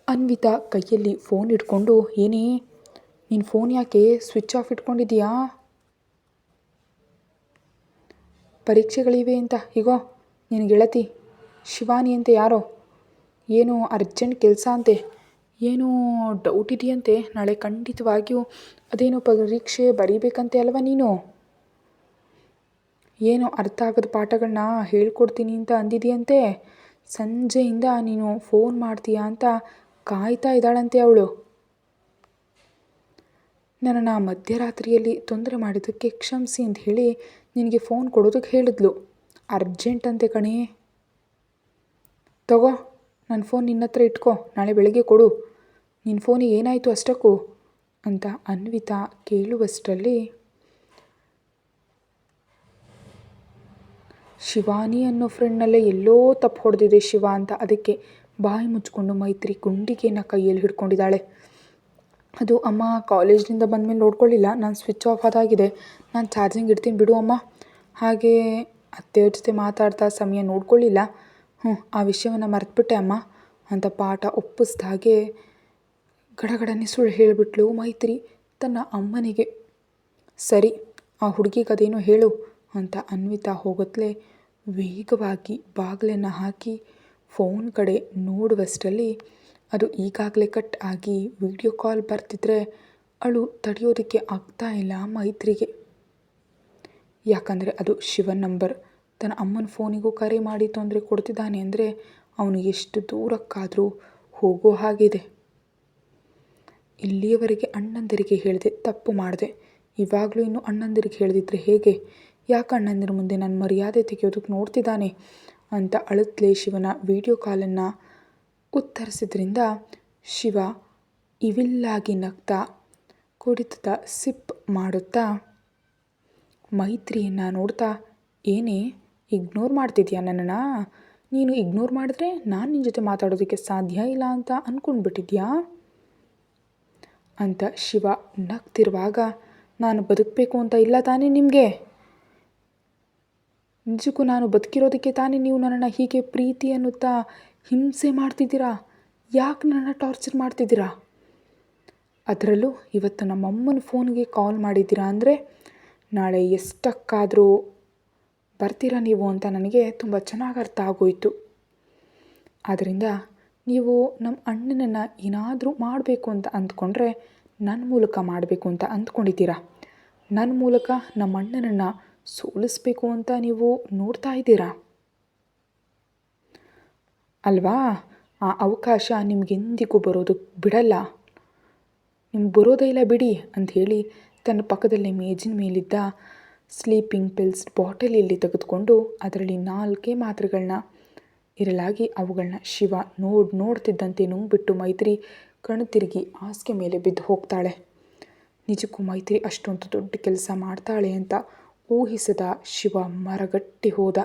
ಅನ್ವಿತಾ ಕೈಯಲ್ಲಿ ಫೋನ್ ಇಟ್ಕೊಂಡು, ಏನೇ ನೀನು ಫೋನ್ ಯಾಕೆ ಸ್ವಿಚ್ ಆಫ್ ಇಟ್ಕೊಂಡಿದ್ದೀಯಾ? ಪರೀಕ್ಷೆಗಳಿವೆ ಅಂತ, ಹೀಗೋ ನಿನ್ನ ಗೆಳತಿ ಶಿವಾನಿ ಅಂತ ಯಾರೋ ಏನೋ ಅರ್ಜೆಂಟ್ ಕೆಲಸ ಅಂತೆ, ಏನೋ ಡೌಟ್ ಇದೆಯಂತೆ, ನಾಳೆ ಖಂಡಿತವಾಗಿಯೂ ಅದೇನೋ ಪರೀಕ್ಷೆ ಬರೀಬೇಕಂತೆ ಅಲ್ವಾ ನೀನು? ಏನೋ ಅರ್ಥ ಆಗದ ಪಾಠಗಳನ್ನ ಹೇಳ್ಕೊಡ್ತೀನಿ ಅಂತ ಅಂದಿದೆಯಂತೆ, ಸಂಜೆಯಿಂದ ನೀನು ಫೋನ್ ಮಾಡ್ತೀಯಾ ಅಂತ ಕಾಯ್ತಾ ಇದ್ದಾಳಂತೆ ಅವಳು. ನನ್ನನ್ನು ಮಧ್ಯರಾತ್ರಿಯಲ್ಲಿ ತೊಂದರೆ ಮಾಡಿದ್ದಕ್ಕೆ ಕ್ಷಮಿಸಿ ಅಂತ ಹೇಳಿ ನಿನಗೆ ಫೋನ್ ಕೊಡೋದಕ್ಕೆ ಹೇಳಿದ್ಲು. ಅರ್ಜೆಂಟ್ ಅಂತೆ ಕಣೇ. ತಗೋ ನನ್ನ ಫೋನ್ ನಿನ್ನ ಹತ್ರ ಇಟ್ಕೋ, ನಾಳೆ ಬೆಳಗ್ಗೆ ಕೊಡು. ನಿನ್ನ ಫೋನಿಗೆ ಏನಾಯಿತು ಅಷ್ಟಕ್ಕೂ ಅಂತ ಅನ್ವಿತಾ ಕೇಳುವಷ್ಟರಲ್ಲಿ ಶಿವಾನಿ ಅನ್ನೋ ಫ್ರೆಂಡ್ನಲ್ಲೇ ಎಲ್ಲೋ ತಪ್ಪು ಹೊಡೆದಿದೆ ಶಿವ ಅಂತ, ಅದಕ್ಕೆ ಬಾಯಿ ಮುಚ್ಕೊಂಡು ಮೈತ್ರಿ ಗುಂಡಿಗೆಯನ್ನು ಕೈಯಲ್ಲಿ ಹಿಡ್ಕೊಂಡಿದ್ದಾಳೆ. ಅದು ಅಮ್ಮ ಕಾಲೇಜ್ನಿಂದ ಬಂದಮೇಲೆ ನೋಡ್ಕೊಳ್ಳಿಲ್ಲ, ನಾನು ಸ್ವಿಚ್ ಆಫ್ ಆದಾಗಿದೆ, ನಾನು ಚಾರ್ಜಿಂಗ್ ಇಡ್ತೀನಿ ಬಿಡು ಅಮ್ಮ. ಹಾಗೆ ಅತ್ತೆಯವ್ರ ಜೊತೆ ಮಾತಾಡ್ತಾ ಸಮಯ ನೋಡ್ಕೊಳ್ಳಿಲ್ಲ, ಆ ವಿಷಯವನ್ನು ಮರೆತುಬಿಟ್ಟೆ ಅಮ್ಮ ಅಂತ ಪಾಠ ಒಪ್ಪಿಸ್ದಾಗೆ ಗಡಗಡನೆ ಸುಳ್ಳು ಹೇಳಿಬಿಟ್ಲು ಮೈತ್ರಿ ತನ್ನ ಅಮ್ಮನಿಗೆ. ಸರಿ, ಆ ಹುಡುಗಿಗೆ ಅದೇನೋ ಹೇಳು ಅಂತ ಅನ್ವಿತಾ ಹೋಗತ್ಲೆ ವೇಗವಾಗಿ ಬಾಗಿಲನ್ನು ಹಾಕಿ ಫೋನ್ ಕಡೆ ನೋಡುವಷ್ಟರಲ್ಲಿ ಅದು ಈಗಾಗಲೇ ಕಟ್ ಆಗಿ ವಿಡಿಯೋ ಕಾಲ್ ಬರ್ತಿದ್ರೆ ಅಳು ತಡೆಯೋದಕ್ಕೆ ಆಗ್ತಾ ಇಲ್ಲ ಮೈತ್ರಿಗೆ. ಯಾಕಂದರೆ ಅದು ಶಿವನ್ ನಂಬರ್. ತನ್ನ ಅಮ್ಮನ ಫೋನಿಗೂ ಕರೆ ಮಾಡಿ ತೊಂದರೆ ಕೊಡ್ತಿದ್ದಾನೆ ಅಂದರೆ ಅವನು ಎಷ್ಟು ದೂರಕ್ಕಾದರೂ ಹೋಗೋ ಹಾಗಿದೆ. ಇಲ್ಲಿಯವರೆಗೆ ಅಣ್ಣಂದಿರಿಗೆ ಹೇಳಿದೆ, ತಪ್ಪು ಮಾಡಿದೆ. ಇವಾಗಲೂ ಇನ್ನು ಅಣ್ಣಂದಿರಿಗೆ ಹೇಳಿದಿದ್ರೆ ಹೇಗೆ? ಯಾಕೆ ಅಣ್ಣಂದಿರ ಮುಂದೆ ನನ್ನ ಮರ್ಯಾದೆ ತೆಗೆಯೋದಕ್ಕೆ ನೋಡ್ತಿದ್ದಾನೆ ಅಂತ ಅಳುತ್ತಲೇ ಶಿವನ ವಿಡಿಯೋ ಕಾಲನ್ನು ಉತ್ತರಿಸಿದ್ರಿಂದ ಶಿವ ಇವಿಲ್ಲಾಗಿ ನಗ್ತಾ ಕುಡಿತದ ಸಿಪ್ ಮಾಡುತ್ತಾ ಮೈತ್ರಿಯನ್ನು ನೋಡ್ತಾ, ಏನೇ ಇಗ್ನೋರ್ ಮಾಡ್ತಿದ್ಯಾ ನನ್ನನ್ನು? ನೀನು ಇಗ್ನೋರ್ ಮಾಡಿದ್ರೆ ನಾನು ನಿನ್ನ ಜೊತೆ ಮಾತಾಡೋದಕ್ಕೆ ಸಾಧ್ಯ ಇಲ್ಲ ಅಂತ ಅಂದ್ಕೊಂಡ್ಬಿಟ್ಟಿದ್ಯಾ ಅಂತ ಶಿವ ನಗ್ತಿರುವಾಗ, ನಾನು ಬದುಕಬೇಕು ಅಂತ ಇಲ್ಲ ತಾನೇ ನಿಮಗೆ? ನಿಜಕ್ಕೂ ನಾನು ಬದುಕಿರೋದಕ್ಕೆ ತಾನೇ ನೀವು ನನ್ನನ್ನು ಹೀಗೆ ಪ್ರೀತಿ ಅನ್ನುತ್ತಾ ಹಿಂಸೆ ಮಾಡ್ತಿದ್ದೀರಾ? ಯಾಕೆ ನನ್ನನ್ನು ಟಾರ್ಚರ್ ಮಾಡ್ತಿದ್ದೀರಾ? ಅದರಲ್ಲೂ ಇವತ್ತು ನಮ್ಮಮ್ಮನ ಫೋನ್ಗೆ ಕಾಲ್ ಮಾಡಿದ್ದೀರಾ ಅಂದರೆ ನಾಳೆ ಎಷ್ಟಕ್ಕಾದರೂ ಬರ್ತೀರಾ ನೀವು ಅಂತ ನನಗೆ ತುಂಬ ಚೆನ್ನಾಗಿ ಅರ್ಥ ಆಗೋಯಿತು. ಆದ್ದರಿಂದ ನೀವು ನಮ್ಮ ಅಣ್ಣನನ್ನು ಏನಾದರೂ ಮಾಡಬೇಕು ಅಂತ ಅಂದ್ಕೊಂಡ್ರೆ ನನ್ನ ಮೂಲಕ ಮಾಡಬೇಕು ಅಂತ ಅಂದ್ಕೊಂಡಿದ್ದೀರಾ. ನನ್ನ ಮೂಲಕ ನಮ್ಮ ಅಣ್ಣನನ್ನು ಸೋಲಿಸಬೇಕು ಅಂತ ನೀವು ನೋಡ್ತಾ ಇದ್ದೀರಾ ಅಲ್ವಾ? ಆ ಅವಕಾಶ ನಿಮಗೆಂದಿಗೂ ಬರೋದಕ್ಕೆ ಬಿಡಲ್ಲ. ನಿಮ್ಗೆ ಬರೋದೇ ಇಲ್ಲ ಬಿಡಿ ಅಂಥೇಳಿ ತನ್ನ ಪಕ್ಕದಲ್ಲೇ ಮೇಜಿನ ಮೇಲಿದ್ದ ಸ್ಲೀಪಿಂಗ್ ಪಿಲ್ಸ್ ಬಾಟಲಿಯಲ್ಲಿ ತೆಗೆದುಕೊಂಡು ಅದರಲ್ಲಿ 4 ಮಾತ್ರೆಗಳನ್ನ ಇರಲಾಗಿ ಅವುಗಳನ್ನ ಶಿವ ನೋಡ್ತಿದ್ದಂತೆ ನುಂಗ್ಬಿಟ್ಟು ಮೈತ್ರಿ ಕಣ್ಣು ತಿರುಗಿ ಹಾಸಿಗೆ ಮೇಲೆ ಬಿದ್ದು ಹೋಗ್ತಾಳೆ. ನಿಜಕ್ಕೂ ಮೈತ್ರಿ ಅಷ್ಟೊಂದು ದೊಡ್ಡ ಕೆಲಸ ಮಾಡ್ತಾಳೆ ಅಂತ ಊಹಿಸದ ಶಿವ ಮರಗಟ್ಟಿ ಹೋದ.